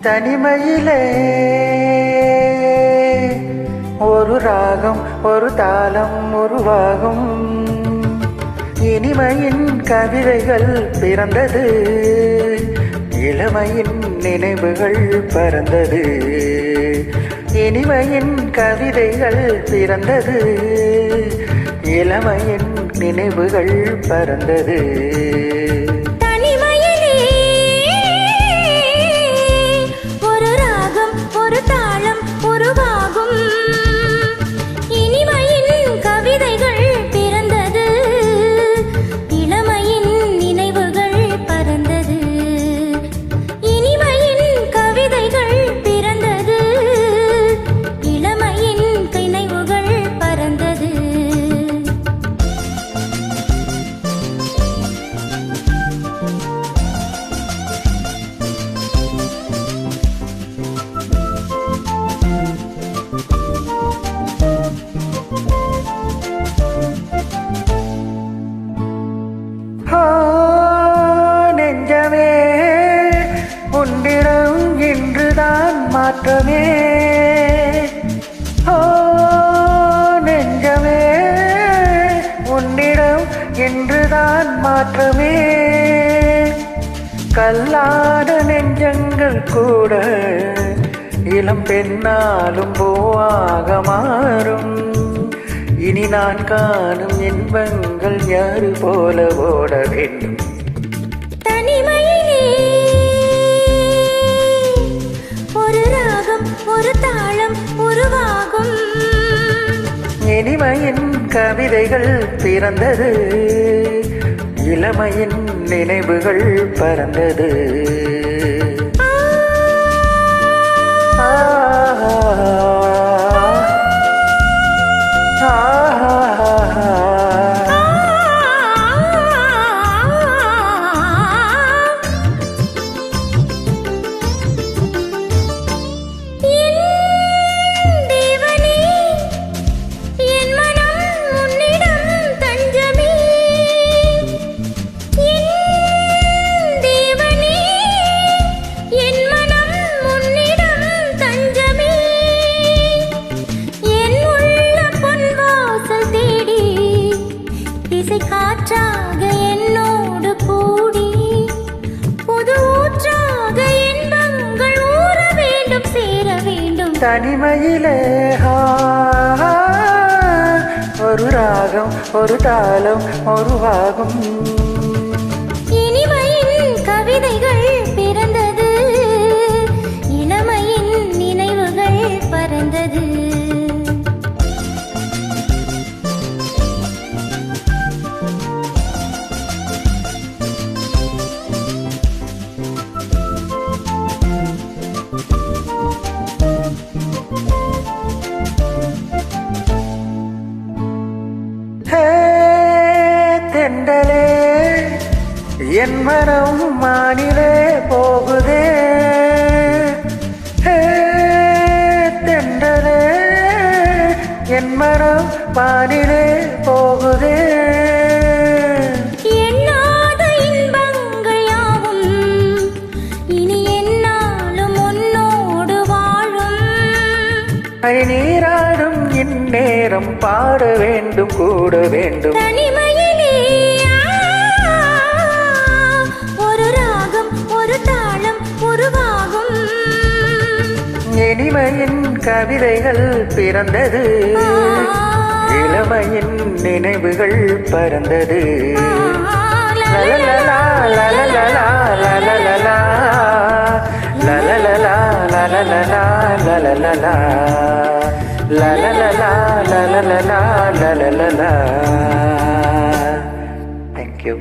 தனிமையிலே ஒரு ராகம் ஒரு தாளம் உருவாகும். இனிமையின் கவிதைகள் பிறந்தது, இளமையின் நினைவுகள் பறந்தது. இனிமையின் கவிதைகள் பிறந்தது, இளமையின் நினைவுகள் பறந்தது. நெஞ்சமே உன்னிடம் இன்றுதான் மாற்றமே. நெஞ்சமே உன்னிடம் இன்றுதான் மாற்றமே. கல்லாத நெஞ்சங்கள் கூட இளம் பெண்ணாலும் பூவாக மாறும். இனி நான் காணும் இன்பங்கள் யாரு போல ஓட வேண்டும். தனிமையிலே ஒரு ராகம் ஒரு தாளம் உருவாகும். இனிமையின் கவிதைகள் பிறந்தது, இளமையின் நினைவுகள் பறந்தது. காற்றாக என்னோடு கூடி புது ஊற்றாக இன்பங்கள் ஊற வேண்டும் சேர வேண்டும். தனிமையிலே ஒரு ராகம் ஒரு தாளம் உருவாகும். இனிமையின் கவிதைகள் பிறந்தது, இளமையின் நினைவுகள் பறந்தது. தென்றலே என் மனம் மானிலே போகுதே. தென்றலே என் மனம் மானிலே போகுதே. எண்ணாத இன்பங்கள் யாவும் இனி என்னாலும் உன்னோடு வாழும். நீராடும் இந்நேரம் பாட வேண்டும் கூட வேண்டும். தனிமையிலே ஒரு ராகம் ஒரு தாளம் உருவாகும். இனிமையின் கவிதைகள் பிறந்தது, இளமையின் நினைவுகள் பறந்தது. லலலலா லலலலா லலலலா லலலலா லலலலா லலலலா லலலலா லலலலா லலலலா. Thank you.